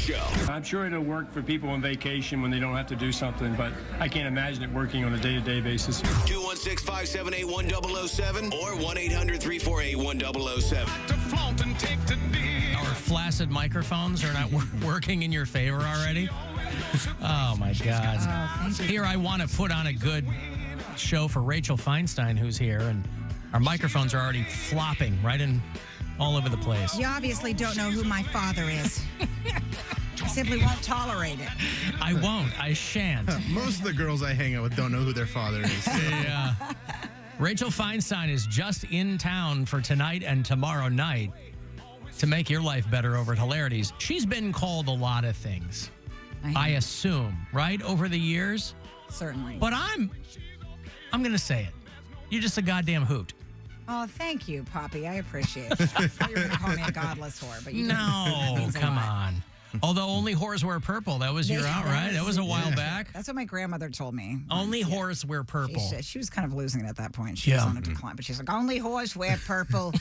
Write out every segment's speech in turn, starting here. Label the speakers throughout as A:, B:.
A: Show.
B: I'm sure it'll work for people on vacation when they don't have to do something, but I can't imagine it working on a day-to-day basis.
A: 216-578-1007 or 1-800-348-1007.
C: Our flaccid microphones are not working in your favor already. Oh, my God. Here, I want to put on a good show for Rachel Feinstein, who's here, and our microphones are already flopping right in all over the place.
D: You obviously don't know who my father is. I simply won't tolerate it.
C: I won't. I shan't.
E: Most of the girls I hang out with don't know who their father is.
C: Yeah. Rachel Feinstein is just in town for tonight and tomorrow night to make your life better over at Hilarities. She's been called a lot of things, I assume, right, over the years?
D: Certainly.
C: But I'm going to say it. You're just a goddamn hoot.
D: Oh, thank you, Poppy. I appreciate it. I thought you were going to call me a godless whore, but you didn't.
C: No, come on. Although only whores wear purple. That was your out, right? That was a while back.
D: That's what my grandmother told me.
C: Only whores wear purple.
D: She was kind of losing it at that point. She was on a decline, but she's like, only whores wear purple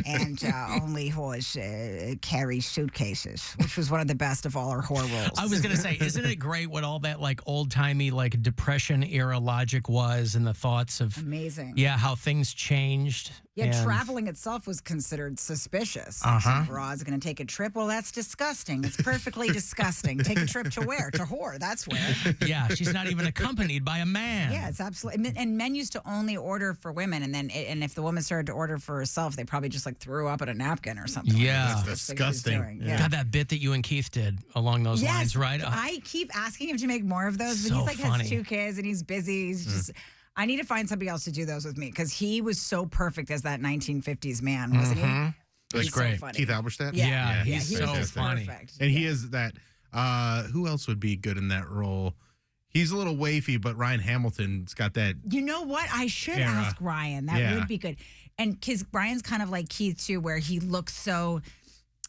D: and only whores carry suitcases, which was one of the best of all our whore rules.
C: I was going to say, isn't it great what all that like old-timey like Depression era logic was and the thoughts of...
D: Amazing.
C: Yeah, how things changed.
D: Yeah, traveling itself was considered suspicious. So broad's going to take a trip. Well, that's disgusting. It's perfectly disgusting. Take a trip to where? To whore. That's where.
C: Yeah, she's not even accompanied by a man.
D: Yeah, it's absolutely. And men used to only order for women, and if the woman started to order for herself, they probably just like threw up at a napkin or something.
C: Yeah,
D: like
E: that's disgusting.
D: Yeah.
C: God, that bit that you and Keith did along those lines, right?
D: I keep asking him to make more of those, but
C: So
D: he's like
C: funny.
D: has 2 kids and he's busy. He's just. I need to find somebody else to do those with me because he was so perfect as that 1950s man, wasn't he?
C: That's great.
D: So funny.
E: Keith Alberstadt?
C: Yeah,
D: he
C: he's so
D: was
C: funny.
D: Perfect.
E: And he is that. Who else would be good in that role? He's a little wafy, but Ryan Hamilton's got that.
D: You know what? I should
E: era.
D: ask Ryan. That would be good. And because Ryan's kind of like Keith too, where he looks so.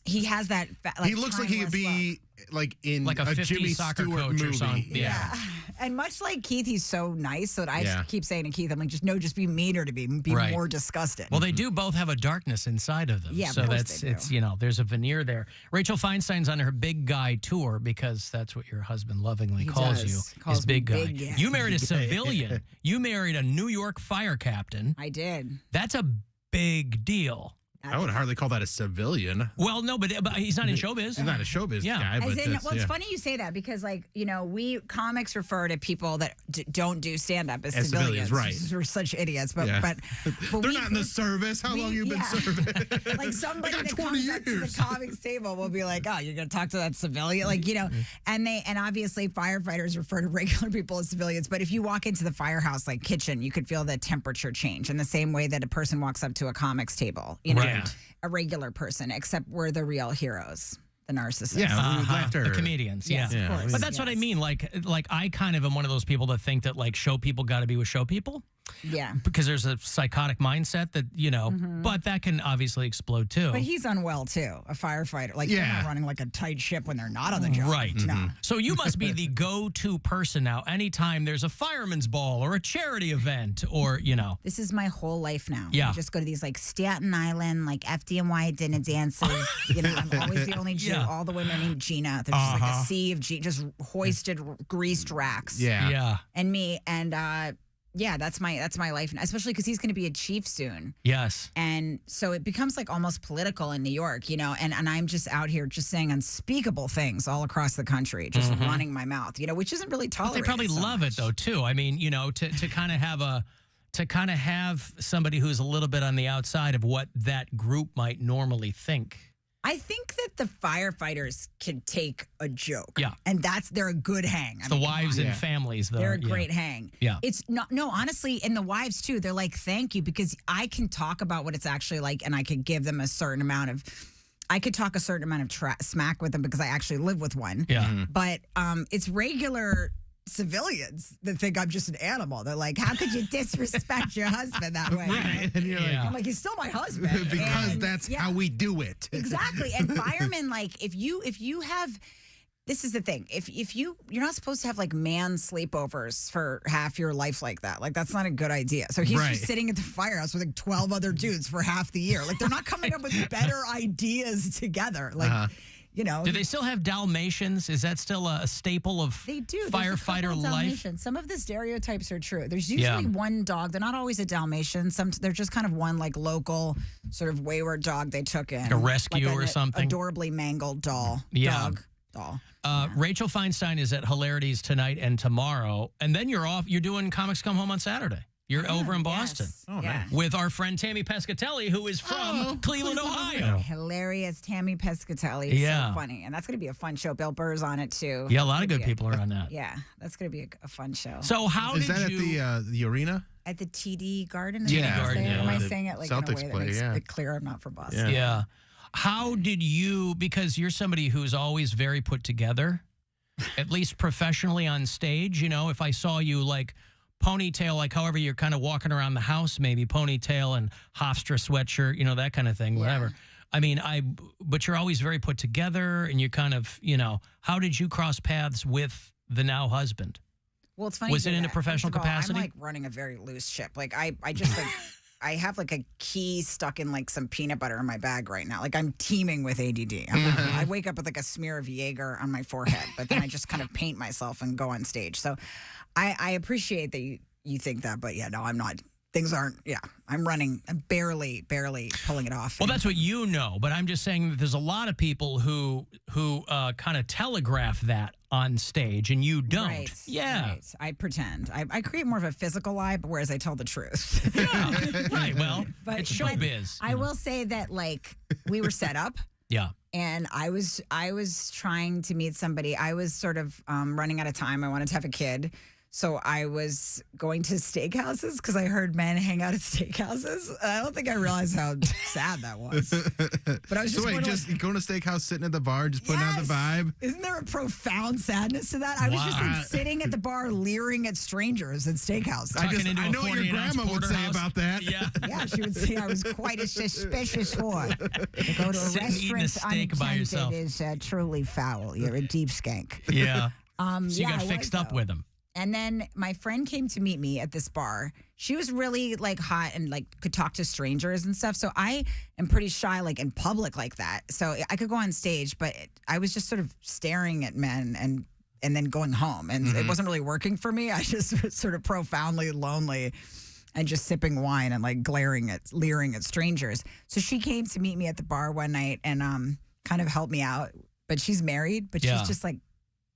D: He has that. Like,
E: he looks like he could be like in
C: like a 50s
E: Jimmy
C: soccer
E: Stewart
C: coach
E: movie.
C: or something.
D: Yeah. And much like Keith, he's so nice. So I keep saying to Keith, I'm like, just be meaner to be more disgusted.
C: Well, they do both have a darkness inside of them.
D: Yeah,
C: so
D: of course
C: that's
D: they do.
C: it's there's a veneer there. Rachel Feinstein's on her big guy tour because that's what your husband lovingly calls you.
D: Calls
C: his
D: me
C: big guy.
D: big guy.
C: You married a civilian. You married a New York fire captain.
D: I did.
C: That's a big deal.
E: I would hardly call that a civilian.
C: Well, no, but he's not in showbiz.
E: He's not a showbiz guy. But
D: it's funny you say that because, like, we comics refer to people that don't do stand-up as civilians.
E: Right.
D: We're such idiots, but
E: they're
D: we,
E: not in the service. How long you been serving?
D: Like somebody
E: I got
D: that
E: 20
D: comes up to
E: years.
D: the comics table will be like, "Oh, you're going to talk to that civilian?" Like, and obviously firefighters refer to regular people as civilians. But if you walk into the firehouse like kitchen, you could feel the temperature change in the same way that a person walks up to a comics table.
C: Right.
D: A regular person, except we're the real heroes, the narcissists.
E: Yeah, laughter.
C: The comedians.
D: Yes, of course.
C: But that's what I mean. Like I kind of am one of those people that think that like show people got to be with show people.
D: Yeah.
C: Because there's a psychotic mindset that, but that can obviously explode too.
D: But he's unwell too, a firefighter. Like they're not running like a tight ship when they're not on the job.
C: Right.
D: No.
C: So you must be the go-to person now anytime there's a fireman's ball or a charity event or,
D: This is my whole life now.
C: Yeah.
D: I just go to these like Staten Island, like FDNY dinner dances. I'm always the only Jew.
C: Yeah.
D: All the women named Gina. There's just like a sea of just hoisted, greased racks.
E: Yeah.
D: And me. And that's my life. Especially because he's going to be a chief soon.
C: Yes.
D: And so it becomes like almost political in New York, and I'm just out here just saying unspeakable things all across the country, just running my mouth, which isn't really
C: But
D: tolerated.
C: they probably love it though too. I mean, to kind of have somebody who's a little bit on the outside of what that group might normally think.
D: I think that the firefighters can take a joke.
C: Yeah.
D: And they're a good hang.
C: It's the wives and families, though.
D: They're a great hang.
C: Yeah.
D: It's not, no, honestly, and the wives too, they're like, thank you, because I can talk about what it's actually like and I could give them I could talk a certain amount of smack with them because I actually live with one.
C: Yeah.
D: But it's regular civilians that think I'm just an animal. They're like, how could you disrespect your husband that way?
E: Right. And you're like,
D: I'm like, he's still my husband.
E: because
D: And,
E: that's how we do it.
D: Exactly. And firemen, like, if you have, this is the thing, you're not supposed to have like man sleepovers for half your life like that. Like, that's not a good idea. So he's just sitting at the firehouse with like 12 other dudes for half the year. Like, they're not coming up with better ideas together. Like, you know.
C: Do they still have Dalmatians? Is that still a staple of
D: They do. There's a
C: firefighter
D: couple
C: life?
D: Dalmatians. Some of the stereotypes are true. There's usually one dog. They're not always a Dalmatian. They're just kind of one like local sort of wayward dog they took in.
C: Like a rescue or something?
D: Adorably mangled doll. Doll.
C: Rachel Feinstein is at Hilarities tonight and tomorrow. And then you're off. You're doing Comics Come Home on Saturday. You're over in Boston.
D: Yes. Oh, nice.
C: With our friend Tammy Pescatelli, who is from Cleveland, Ohio.
D: Hilarious Tammy Pescatelli.
C: Yeah.
D: So funny. And that's going to be a fun show. Bill Burr's on it, too.
C: Yeah, a lot of good people are on that.
D: Yeah, that's going to be a fun show.
C: So how
E: is
C: did
E: that
C: you...
E: at the arena?
D: At the TD Garden?
C: Garden,
D: Am I
E: the
D: saying it like
E: Celtics
D: in a way
E: play,
D: that makes
E: yeah.
D: it clear I'm not from Boston?
C: Yeah. How did you, because you're somebody who's always very put together, at least professionally on stage, you know, if I saw you like ponytail, like however you're kind of walking around the house, maybe ponytail and Hofstra sweatshirt, you know, that kind of thing, whatever. I mean, but you're always very put together and you kind of, you know, how did you cross paths with the now husband?
D: Well, it's funny.
C: Was it in a professional capacity?
D: I'm like running a very loose ship. Like I just like I have like a key stuck in like some peanut butter in my bag right now. Like I'm teeming with ADD. I wake up with like a smear of Jaeger on my forehead, but then I just kind of paint myself and go on stage. So I appreciate that you think that, but yeah, no, I'm not. Things aren't, I'm running, I'm barely pulling it off.
C: Well, that's what you know, but I'm just saying that there's a lot of people who kind of telegraph that on stage, and you don't.
D: Right,
C: yeah.
D: Right. I pretend. I create more of a physical lie, but whereas I tell the truth.
C: Yeah, right. Well,
D: but,
C: it's showbiz.
D: I will say that, like, we were set up.
C: Yeah.
D: And I was trying to meet somebody. I was sort of running out of time. I wanted to have a kid. So I was going to steakhouses because I heard men hang out at steakhouses. I don't think I realized how sad that was. But I was just going
E: to steakhouse, sitting at the bar, just putting out the vibe.
D: Isn't there a profound sadness to that? I was just like sitting at the bar, leering at strangers at steakhouse.
E: I know what your grandma would say about that.
C: Yeah,
D: yeah, she would say I was quite a suspicious whore. To go to a restaurant unattended is truly foul. You're a deep skank.
C: Yeah. So you got fixed up with him.
D: And then my friend came to meet me at this bar. She was really like hot and like could talk to strangers and stuff. So I am pretty shy like in public like that. So I could go on stage, but I was just sort of staring at men and then going home. And it wasn't really working for me. I just was sort of profoundly lonely and just sipping wine and like leering at strangers. So she came to meet me at the bar one night and kind of helped me out. But she's married, but she's just like,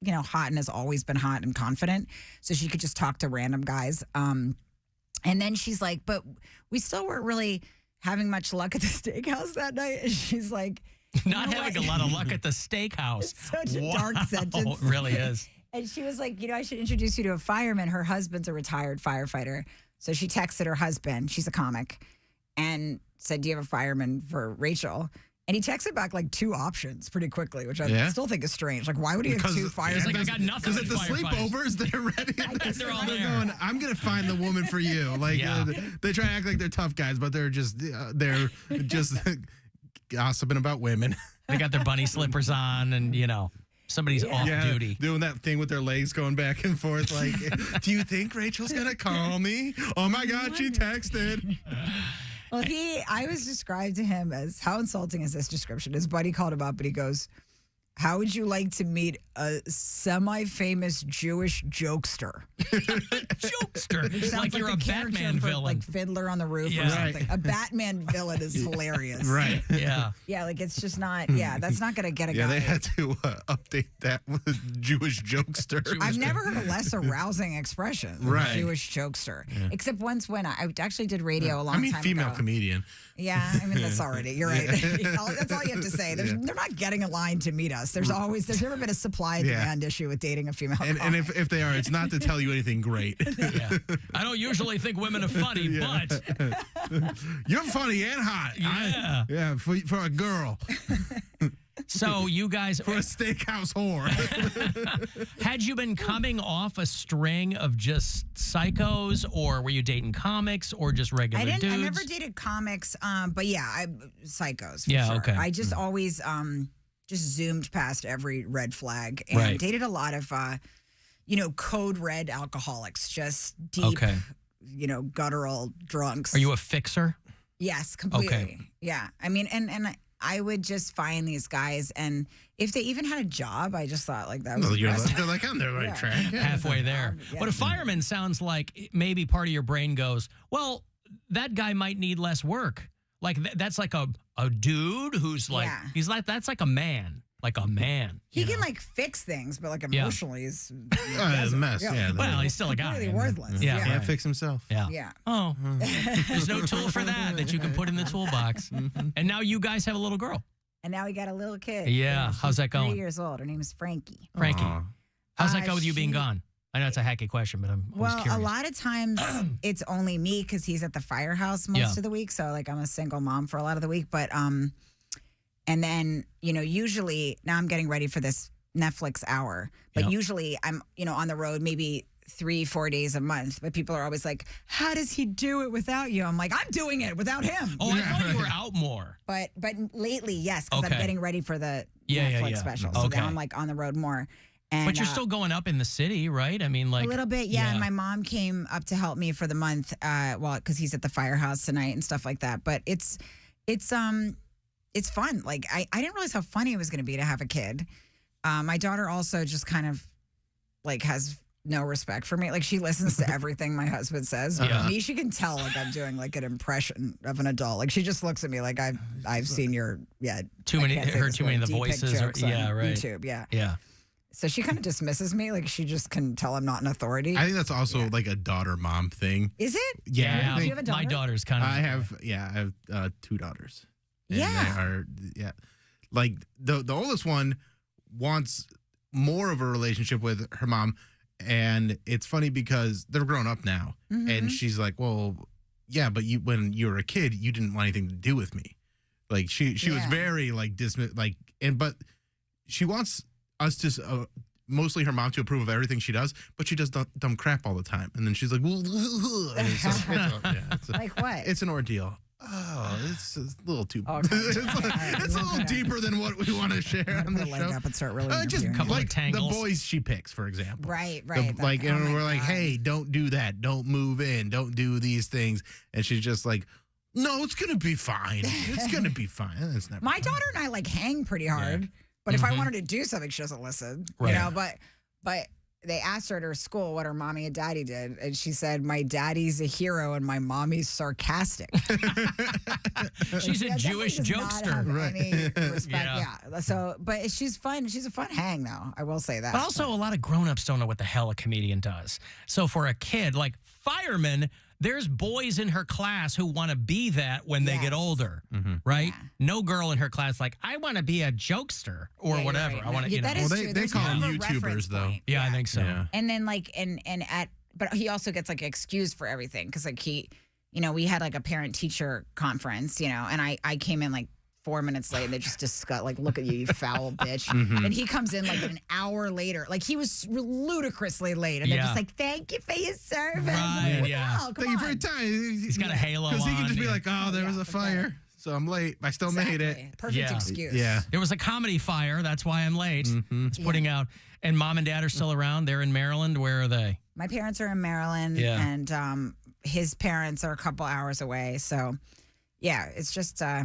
D: you know, hot and has always been hot and confident. So she could just talk to random guys. And then she's like, but we still weren't really having much luck at the steakhouse that night. And she's like,
C: not having a lot of luck at the steakhouse.
D: It's such a dark sentence.
C: It really is.
D: And she was like, you know, I should introduce you to a fireman. Her husband's a retired firefighter. So she texted her husband, she's a comic, and said, do you have a fireman for Rachel? And he texted back like 2 options pretty quickly, which I still think is strange. Like, why would he have 2 fires?
C: Like, I got nothing.
E: Because at the sleepovers, they're ready.
C: They're all there.
E: Going, I'm going to find the woman for you. Like, they try to act like they're tough guys, but they're just gossiping about women.
C: They got their bunny slippers on and, you know, somebody's off duty.
E: Doing that thing with their legs going back and forth. Like, do you think Rachel's going to call me? Oh, my God, she texted.
D: Well, I was described to him as, how insulting is this description? His buddy called him up and he goes, how would you like to meet a semi-famous Jewish jokester?
C: Jokester? Like you're a Batman villain.
D: Like Fiddler on the Roof or something. A Batman villain is hilarious.
E: Right.
C: Yeah.
D: Yeah, like it's just not, that's not going to get a guy.
E: Yeah, they had to update that with Jewish jokester.
D: I've never heard a less arousing expression than Jewish jokester. Yeah. Except once when I actually did radio a long time ago.
E: Female comedian.
D: Yeah, I mean, that's already, you're right. That's all you have to say. They're not getting a line to meet us. There's never been a supply and demand issue with dating a female comic.
E: And if they are, it's not to tell you anything great.
C: I don't usually think women are funny, but
E: you're funny and hot.
C: Yeah.
E: For a girl.
C: So you guys...
E: For a steakhouse whore.
C: Had you been coming off a string of just psychos, or were you dating comics, or just regular dudes?
D: I never dated comics, but psychos for
C: sure.
D: Okay. I just always just zoomed past every red flag and dated a lot of, code red alcoholics, just deep, guttural drunks.
C: Are you a fixer?
D: Yes, completely.
C: Okay.
D: Yeah. I mean, and I would just find these guys, and if they even had a job, I just thought like that was.
E: Well,
D: impressive.
E: they're like on the right track.
C: Halfway there.
D: Yeah.
C: But a fireman sounds like maybe part of your brain goes, well, that guy might need less work. Like that's like a dude who's like, he's like, that's like a man. Like a man.
D: He can like fix things, but like emotionally he's
E: a mess. Yeah.
C: Well, he's still a guy.
D: completely worthless.
C: Yeah.
E: Can't fix himself.
C: Yeah.
D: Yeah.
C: Oh, there's no tool for that you can put in the toolbox. And now you guys have a little girl.
D: And now we got a little kid.
C: Yeah.
D: She's
C: How's that going?
D: 3 years old. Her name is Frankie.
C: Frankie.
E: Aw.
C: How's that go with you being
D: she-
C: gone? I know it's a hacky question, but I'm always
D: Well,
C: curious.
D: a lot of times it's only me because he's at the firehouse most of the week. So like I'm a single mom for a lot of the week. But and then, usually now I'm getting ready for this Netflix hour. But usually I'm, on the road maybe 3-4 days a month. But people are always like, how does he do it without you? I'm like, I'm doing it without him.
C: Oh, I thought you were out more.
D: But lately, yes, because I'm getting ready for the
C: Yeah,
D: Netflix
C: yeah.
D: special. So
C: Okay.
D: now I'm like on the road more. And,
C: But you're still going up in the city, right? I mean, like
D: a little bit, yeah. And my mom came up to help me for the month, because he's at the firehouse tonight and stuff like that. But it's fun. Like I didn't realize how funny it was going to be to have a kid. My daughter also just kind of like has no respect for me. Like she listens to everything my husband says. But me, she can tell like I'm doing like an impression of an adult. Like she just looks at me like I've seen your
C: too many of the
D: deep
C: voices
D: pic
C: or
D: jokes on
C: right.
D: YouTube. Yeah.
C: Yeah.
D: So she kind of dismisses me. Like she just can tell I'm not an authority.
E: I think that's also like a daughter-mom thing.
D: Is it?
E: Yeah. I
D: Do you
E: think
D: have a daughter?
C: My daughter's kind of.
E: I have 2 daughters. And
D: Yeah.
E: they are, like the oldest one wants more of a relationship with her mom, and it's funny because they're grown up now, and she's like, well, yeah, but when you were a kid, you didn't want anything to do with me. Like she was very like but she wants us to mostly her mom to approve of everything she does, but she does dumb crap all the time, and then she's like, well, and it's
D: Like what?
E: it's an ordeal. Oh, it's a little too.
D: Okay.
E: it's a little deeper than what we want to share on the
D: Put a leg
E: show.
D: up and start really
E: Just
D: interviewing
C: couple
D: you.
C: of
E: like the
C: tangles.
E: boys she picks, for example.
D: Right.
E: And
D: Oh
E: we're
D: my
E: like,
D: God.
E: hey, don't do that. Don't move in. Don't do these things. And she's just like, no, it's gonna be fine. It's gonna be fine. It's never
D: My
E: fine.
D: daughter and I like hang pretty hard, but if I want her to do something, she doesn't listen.
C: Right.
D: But they asked her at her school what her mommy and daddy did, and she said, "My daddy's a hero and my mommy's sarcastic."
C: She's a
D: That
C: Jewish
D: definitely does not have
C: jokester.
D: any respect.
C: Yeah.
D: Yeah. So, but she's fun. She's a fun hang, though. I will say that.
C: But also, a lot of grown-ups don't know what the hell a comedian does. So for a kid, like firemen, there's boys in her class who want to be that when they get
D: Yes.
C: older, right? No girl in her class like, I want to be a jokester or
D: Yeah, you're
C: whatever.
D: right.
C: I want to,
D: Yeah,
C: you know.
D: that is
E: Well,
D: true.
E: they
D: There's
E: call
D: kind
E: them
D: of a reference
E: YouTubers, though.
D: point.
C: Yeah, I think so.
E: Yeah.
D: And then but he also gets like excused for everything because like we had like a parent teacher conference, and I came in like 4 minutes late and they just discuss like, look at you, you foul bitch. And he comes in like an hour later, like he was ludicrously late, and they're just like, thank you for your service. I'm
C: Right,
D: like,
C: yeah.
D: wow, come
E: Thank you for
D: on.
E: your time.
C: He's got a halo
E: Because he can
C: on,
E: just be
C: yeah.
E: like, oh, there was a fire, so I'm late. I still made it.
D: Exactly. Perfect
C: Yeah.
D: excuse.
E: Yeah.
C: There was a comedy fire. That's why I'm late. It's putting out. And mom and dad are still around. They're in Maryland. Where are they?
D: My parents are in Maryland,
C: Yeah.
D: and his parents are a couple hours away. So, yeah, it's just
C: The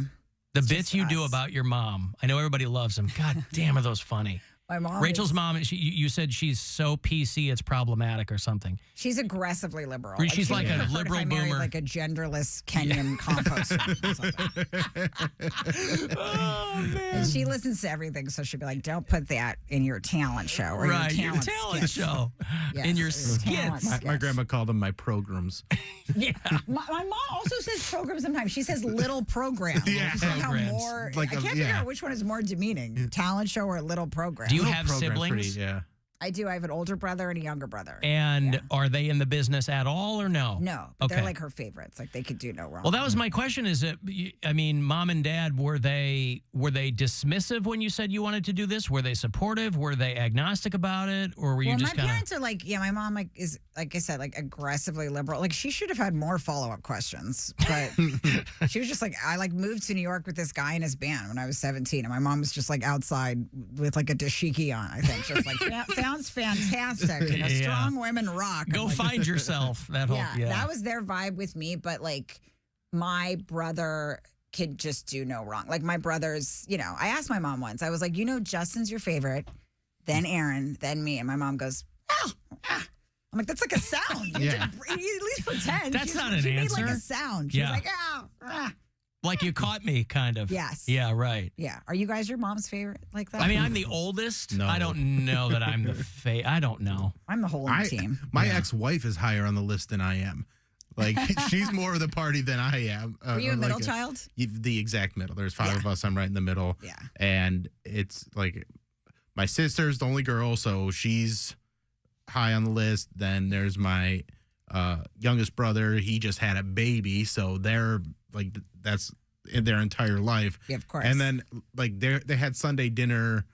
D: It's
C: bits
D: just
C: you do
D: us.
C: about your mom. I know everybody loves them. God damn, are those funny.
D: my mom.
C: Rachel's mom, you said she's so PC it's problematic or something.
D: She's aggressively liberal.
C: She's like a
D: preferred if
C: liberal
D: I married,
C: boomer.
D: like a genderless Kenyan composter. And she listens to everything, so she'd be like, "Don't put that in your talent show or
C: Right,
D: your talent,
C: talent
D: skits."
C: show.
D: Yes,
C: in your
D: or talent
C: skits.
E: My grandma called them my programs.
C: Yeah.
D: My mom also says program sometimes. She says little program.
E: Yeah.
D: She's like how
C: Programs.
D: more.
E: Like
D: I
E: a-
D: can't figure
E: yeah.
D: out which one is more demeaning: talent show or little program.
C: Do you
E: Little
C: have
E: program's
C: siblings?
E: Yeah.
D: I do. I have an older brother and a younger brother.
C: And are they in the business at all or no?
D: No, but they're
C: Okay.
D: like her favorites. Like they could do no wrong.
C: Well, that was my question. Is it? I mean, mom and dad were they dismissive when you said you wanted to do this? Were they supportive? Were they agnostic about it, or were you
D: Well,
C: just
D: my
C: kind
D: parents are like, yeah, my mom is like I said, like aggressively liberal. Like she should have had more follow-up questions, but she was just like, I like moved to New York with this guy in his band when I was 17, and my mom was just like outside with like a dashiki on. I think she was like, sounds fantastic.
C: Yeah.
D: Strong women rock.
C: Go
D: I'm like,
C: find yourself. That whole
D: yeah, that was their vibe with me. But like my brother could just do no wrong. Like my brothers, I asked my mom once, I was like, Justin's your favorite, then Aaron, then me. And my mom goes, I'm like, that's like a sound. You at least pretend.
C: That's not an
D: answer.
C: answer.
D: She made like a sound. She was like,
C: Like you caught me, kind of.
D: Yes.
C: Yeah, right.
D: Yeah. Are you guys your mom's favorite like that?
C: I mean, I'm the oldest.
E: No.
C: I don't know that I'm the I don't know.
D: I'm the whole team.
E: My ex-wife is higher on the list than I am. Like, she's more of the party than I am.
D: Were you a middle child?
E: The exact middle. There's 5 of us. I'm right in the middle.
D: Yeah.
E: And it's like my sister's the only girl, so she's high on the list. Then there's my youngest brother. He just had a baby, so they're like, that's in their entire life.
D: Yeah, of course.
E: And then like they had Sunday dinner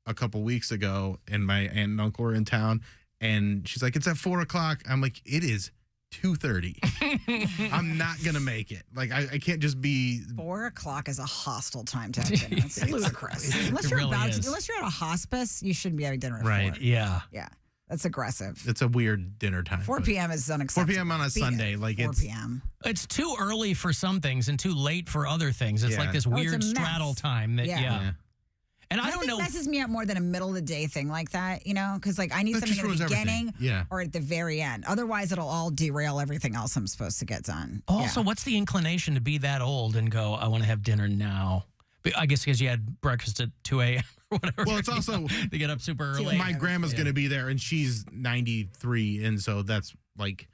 E: a couple weeks ago, and my aunt and uncle were in town, and she's like, it's at 4:00. I'm like, it is 2:30. I'm not gonna make it. Like I can't just be.
D: 4:00 is a hostile time to have dinner. It's ludicrous. Unless you're unless you're at a hospice, you shouldn't be having dinner at 4.
C: Yeah.
D: Yeah. That's aggressive.
E: It's a weird dinner time.
D: 4 p.m. is unacceptable.
E: 4 p.m. on a Sunday, like
D: 4
E: it's
D: p.m.
C: It's too early for some things and too late for other things. It's like this
D: it's a
C: weird
D: mess.
C: straddle time that
D: Yeah.
C: And I don't know.
D: It messes me up more than a middle of the day thing like that, because like I need
E: That
D: something
E: just
D: at the
E: ruins
D: beginning
E: everything.
D: or at the very end. Otherwise, it'll all derail everything else I'm supposed to get done.
C: Also, what's the inclination to be that old and go, I want to have dinner now? But I guess because you had breakfast at 2 a.m. or whatever.
E: Well, it's also
C: to get up super early.
E: my grandma's gonna be there, and she's 93, and so that's like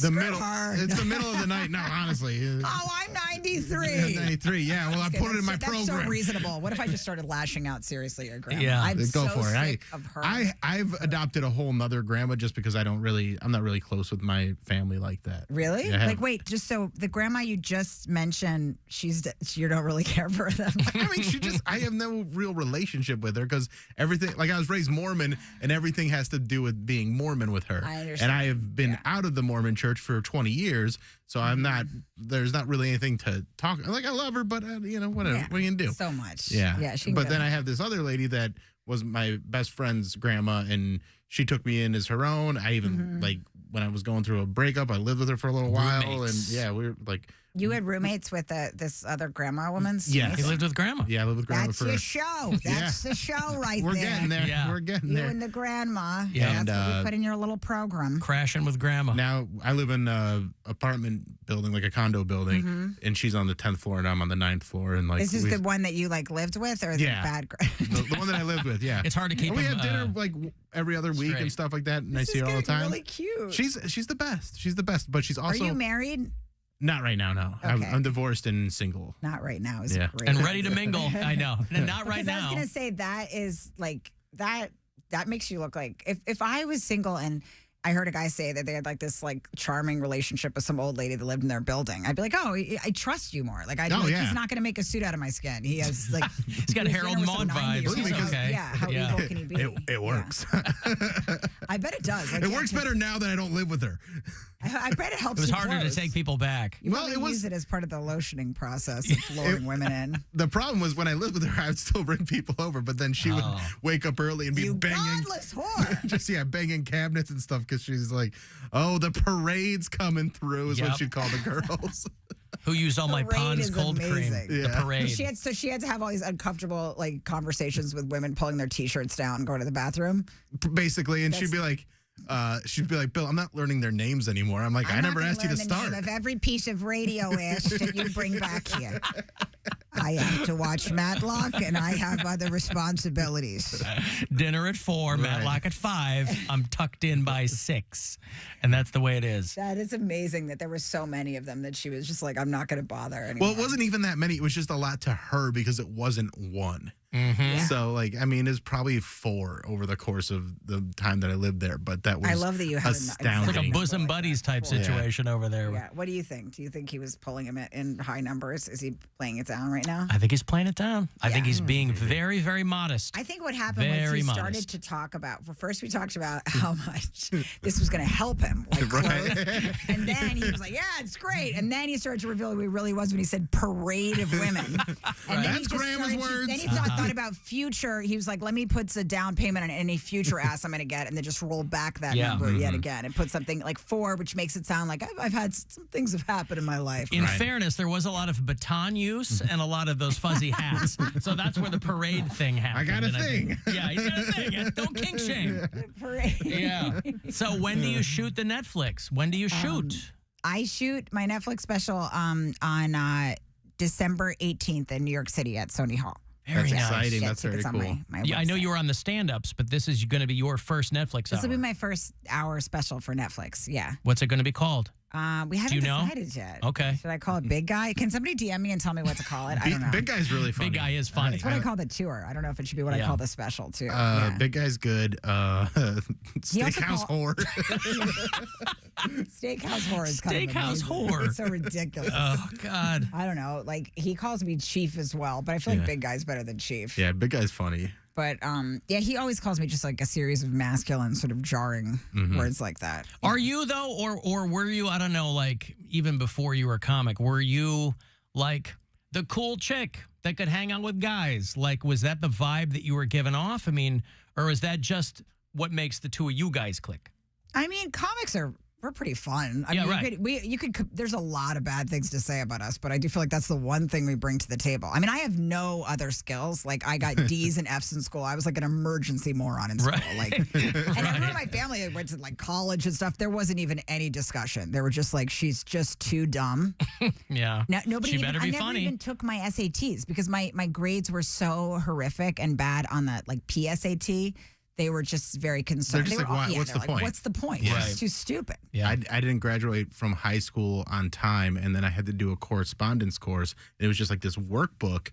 E: the middle. It's the middle of the night now, honestly.
D: Oh, I'm 93.
E: 93. Yeah. Well, I put it in my
D: that's
E: program.
D: so reasonable. What if I just started lashing out seriously at your grandma?
C: Yeah.
D: I'm
E: Go
D: so
E: for it.
D: sick of her.
E: I've adopted a whole nother grandma just because I'm not really close with my family like that.
D: Really?
E: Yeah, I have-
D: Like, wait, just so the grandma you just mentioned, you don't really care for them.
E: I mean, I have no real relationship with her because everything, like I was raised Mormon and everything has to do with being Mormon with her.
D: I understand.
E: And I have been out of the Mormon church for 20 years. So there's not really anything to talk. Like I love her, but whatever.
D: Yeah.
E: What are you going to do?
D: So much.
E: Yeah.
D: Yeah.
E: But then I have this other lady that was my best friend's grandma, and she took me in as her own. I even like when I was going through a breakup, I lived with her for a little while,
C: Roommates.
E: and yeah, we were like.
D: You had roommates with this other grandma woman?
E: Yeah.
C: He lived with grandma.
E: Yeah, I lived with grandma
D: That's
E: for.
D: your show. That's the show right
E: We're
D: there.
E: getting there.
C: Yeah.
E: We're getting
D: You
E: there.
D: and the grandma.
C: Yeah.
D: That's what we put in your little program.
C: Crashing with grandma.
E: Now I live in an apartment building, like a condo building, and she's on the 10th floor and I'm on the 9th floor. And like,
D: This is the one that you like lived with, or the bad grandma?
E: the one that I lived with. Yeah,
C: It's hard to keep
E: And we
C: them,
E: have dinner like every other week
C: straight.
E: and stuff like that, and I
D: This
E: see
D: is
E: her all the
D: getting
E: time.
D: really cute.
E: She's the best. She's the best, but she's
D: Are
E: also
D: you married?
E: not right now. No,
D: Okay.
E: I'm divorced and single.
D: Not right now. Is
E: Yeah.
D: great.
C: And ready to mingle. I know. And not right
D: Because I was
C: now.
D: gonna say that is like that makes you look like if I was single and I heard a guy say that they had like this like charming relationship with some old lady that lived in their building. I'd be like, oh, I trust you more. Like he's not gonna make a suit out of my skin. He has like
C: He's got
D: he was
C: Harold
D: dinner with some
C: Maude vibes.
D: 90-year-olds.
C: He's okay.
D: Yeah, how
C: Yeah.
D: evil can he be?
E: It works.
D: I bet it does. Like,
E: It
D: yeah,
E: works better now that I don't live with her.
D: I bet it helps.
C: It was
D: you
C: harder
D: close.
C: to take people back.
D: You
E: Well,
D: probably
E: it was-
D: use it as part of the lotioning process of luring women in.
E: The problem was when I lived with her, I would still bring people over, but then she would wake up early and be
D: You
E: banging.
D: godless whore.
E: Just banging cabinets and stuff because she's like, "Oh, the parade's coming through," is what
C: Yep.
E: she'd call the girls.
C: Who used all my
D: Parade
C: Pond's
D: is
C: cold
D: amazing.
C: cream? The
E: Yeah.
C: parade.
D: She had to have all these uncomfortable like conversations with women pulling their t-shirts down and going to the bathroom.
E: Basically, and she'd be like, Bill, I'm not learning their names anymore. I'm like, I never asked you to start.
D: The name of every piece of radio ish that you bring back here. I have to watch Matlock, and I have other responsibilities.
C: Dinner at 4, Matlock at 5. I'm tucked in by 6. And that's the way it is.
D: That is amazing that there were so many of them that she was just like, I'm not going to bother anymore.
E: Well, it wasn't even that many. It was just a lot to her because it wasn't one.
C: Mm-hmm.
E: So, like, I mean, it's probably 4 over the course of the time that I lived there. But that was
D: I love that you had
E: astounding.
C: It's like a bosom
D: like
C: buddies
D: that.
C: type
D: Cool.
C: situation over there.
D: Yeah. What do you think? Do you think he was pulling him in high numbers? Is he playing it down right now?
C: I think he's playing it down. I think he's being very, very modest.
D: I think what happened was
C: Very
D: he
C: modest.
D: started to talk about, well, first we talked about how much this was going to help him, like clothes. And then he was like, yeah, it's great. And then he started to reveal who he really was when he said parade of women. And then
E: That's Grandma's words.
D: Then he thought thought about future. He was like, let me put a down payment on any future ass I'm going to get and then just roll back that number yet again and put something like 4, which makes it sound like I've had some things have happened in my life.
C: In fairness, there was a lot of baton use and a lot of those fuzzy hats. So that's where the parade thing happened.
E: I got a thing.
C: Yeah, he's got a thing. Don't kink shame.
D: Parade.
C: Yeah. So when do you shoot the Netflix? When do you shoot?
D: I shoot my Netflix special on December 18th in New York City at Sony Hall.
C: Very nice.
E: Exciting.
D: Yeah,
E: That's very
D: tickets on
E: cool.
D: my
C: Yeah, I know
D: website.
C: you were on the stand-ups, but this is going to be your first Netflix
D: This
C: hour.
D: will be my first hour special for Netflix. Yeah.
C: What's it going to be called?
D: We haven't
C: you know?
D: decided yet.
C: Okay.
D: Should I call it Big Guy? Can somebody DM me and tell me what to call it? I don't know.
E: Big Guy's really funny.
C: Big Guy is funny.
D: That's what I call the tour. I don't know if it should be what I call the special too.
E: Big Guy's good. Steakhouse
D: call-
E: whore.
D: Steakhouse Horror is kind of
C: Steakhouse
D: amazing.
C: Whore.
D: It's so ridiculous.
C: Oh, God.
D: I don't know. Like he calls me Chief as well, but I feel like Big Guy's better than Chief.
E: Yeah, Big Guy's funny.
D: But he always calls me just like a series of masculine, sort of jarring words like that.
C: Are you, though, or were you, I don't know, like, even before you were a comic, were you, like, the cool chick that could hang out with guys? Like, was that the vibe that you were giving off? I mean, or is that just what makes the two of you guys click?
D: I mean, comics we're pretty fun. I
C: Yeah,
D: mean,
C: right.
D: you could. There's a lot of bad things to say about us, but I do feel like that's the one thing we bring to the table. I mean, I have no other skills. Like, I got D's and F's in school. I was like an emergency moron in school.
C: Right.
D: Like, and everyone in my family went to like college and stuff. There wasn't even any discussion. They were just like, she's just too dumb.
C: Yeah.
D: Now, nobody.
C: She
D: even,
C: better be
D: I never
C: funny.
D: even took my SATs because my grades were so horrific and bad on the like PSAT. They were just very concerned.
E: They're just
D: They
E: like,
D: were
E: why- what's
D: they're
E: the point?
D: What's the point?
C: Right.
D: It's too stupid.
C: Yeah.
E: I didn't graduate from high school on time, and then I had to do a correspondence course. And it was just like this workbook,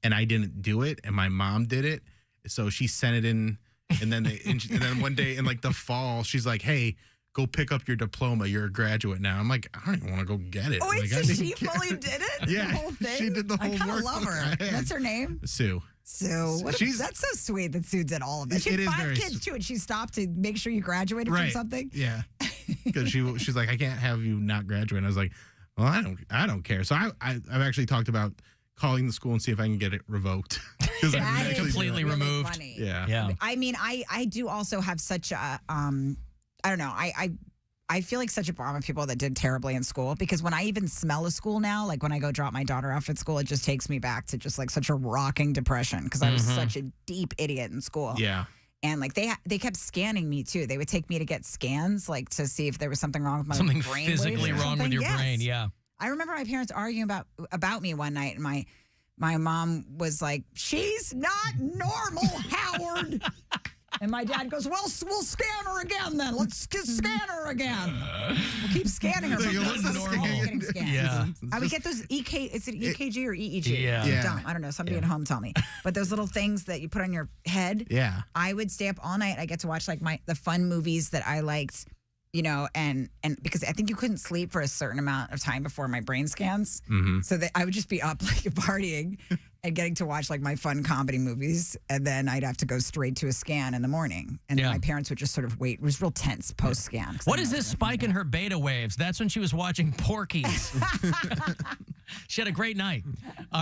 E: and I didn't do it, and my mom did it. So she sent it in, and then and then one day in like the fall, she's like, "Hey, go pick up your diploma. You're a graduate now." I'm like, I don't even want to go get it.
D: Oh, wait,
E: like,
D: so
E: I didn't
D: she
E: care.
D: fully did it?
E: Yeah,
D: The whole thing?
E: she did the whole
D: I kind of
E: workbook.
D: love her. What's her name?
E: Sue.
D: Sue. That's so sweet that Sue did all of that. She
E: It
D: had
E: is
D: 5
E: very
D: kids, too, and she stopped to make sure you graduated from something.
E: Yeah, because she's like, I can't have you not graduate. And I was like, well, I don't care. So I've actually talked about calling the school and see if I can get it revoked. 'Cause I
D: That
E: can
D: is
E: actually do
C: completely
E: it.
D: really
C: removed.
D: funny.
E: Yeah.
C: Yeah.
D: I mean, I do also have such a, I don't know, I feel like such a bomb of people that did terribly in school because when I even smell a school now, like when I go drop my daughter off at school, it just takes me back to just like such a rocking depression because I was such a deep idiot in school.
E: Yeah.
D: And like they kept scanning me too. They would take me to get scans like to see if there was something wrong with my
C: Something
D: brain
C: physically
D: waves or
C: wrong with
D: something.
C: your
D: Yes.
C: brain. Yeah.
D: I remember my parents arguing about me one night, and my mom was like, "She's not normal, Howard." And my dad goes, "Well, we'll scan her again then. Let's scan her again. We'll keep scanning her."
E: Like,
D: from
E: what's
D: this
E: the
D: normal.
E: scan?
D: Getting scanned.
C: Yeah.
D: I would get those is it EKG or EEG?
C: Yeah.
D: I'm
E: Yeah.
D: dumb. I don't know. Somebody at home tell me. But those little things that you put on your head.
E: Yeah.
D: I would stay up all night. I get to watch like the fun movies that I liked, you know, and because I think you couldn't sleep for a certain amount of time before my brain scans. So that I would just be up like partying and getting to watch like my fun comedy movies. And then I'd have to go straight to a scan in the morning. And then
C: Yeah.
D: my parents would just sort of wait. It was real tense post scan.
C: What is this spike in her beta waves? That's when she was watching Porky's. She had a great night.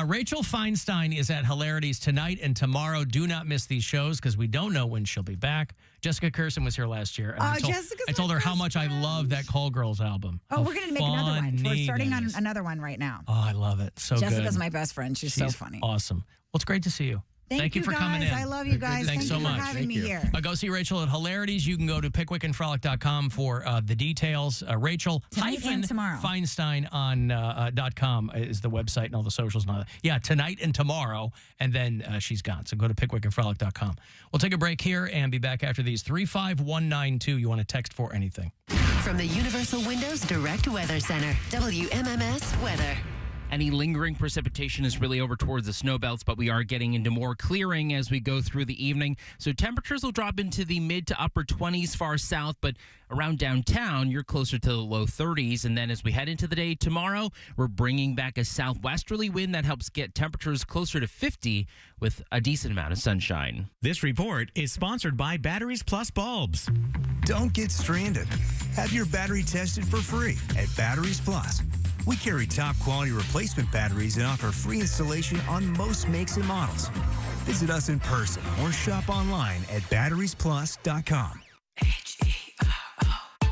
C: Rachel Feinstein is at Hilarities tonight and tomorrow. Do not miss these shows because we don't know when she'll be back. Jessica Kirson was here last year. And
D: Jessica's
C: I told
D: my
C: her how
D: best
C: much I love that Call Girls album.
D: Oh,
C: How
D: we're going to make another one. We're
C: funny
D: starting
C: that
D: on
C: is.
D: another one right now.
C: Oh, I love it. So
D: Jessica's
C: good.
D: my best friend. She's so funny.
C: Awesome. Well, it's great to see you.
D: Thank
C: you for
D: guys.
C: coming in.
D: I love you guys.
C: Thanks
D: Thank
C: so
D: you
C: much.
D: for having
E: Thank
D: me
E: you.
D: here.
C: Go see Rachel at Hilarities. You can go to pickwickandfrolic.com for the details. Rachel
D: Tonight and tomorrow.
C: Feinstein on .com is the website and all the socials and all that. Yeah, tonight and tomorrow, and then she's gone. So go to pickwickandfrolic.com. We'll take a break here and be back after these. 35192. You want to text for anything.
F: From the Universal Windows Direct Weather Center, WMMS Weather.
G: Any lingering precipitation is really over towards the snow belts, but we are getting into more clearing as we go through the evening. So temperatures will drop into the mid to upper 20s far south, but around downtown, you're closer to the low 30s. And then as we head into the day tomorrow, we're bringing back a southwesterly wind that helps get temperatures closer to 50 with a decent amount of sunshine.
H: This report is sponsored by Batteries Plus Bulbs.
I: Don't get stranded. Have your battery tested for free at Batteries Plus. We carry top quality replacement batteries and offer free installation on most makes and models. Visit us in person or shop online at batteriesplus.com.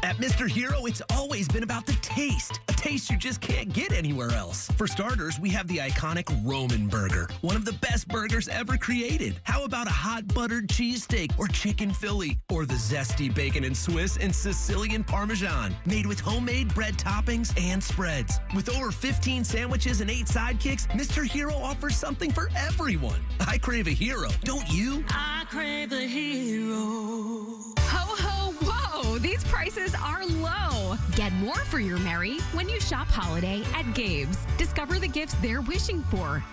J: At Mr. Hero, it's always been about the taste. A taste you just can't get anywhere else. For starters, we have the iconic Roman burger, one of the best burgers ever created. How about a hot buttered cheesesteak or chicken Philly? Or the zesty bacon and Swiss and Sicilian Parmesan, made with homemade bread toppings and spreads. With over 15 sandwiches and 8 sidekicks, Mr. Hero offers something for everyone. I crave a hero, don't you?
K: I crave a hero.
L: Ho, ho, whoa! These prices are low. Get more for your Merry when you shop holiday at Gabe's. Discover the gifts they're wishing for,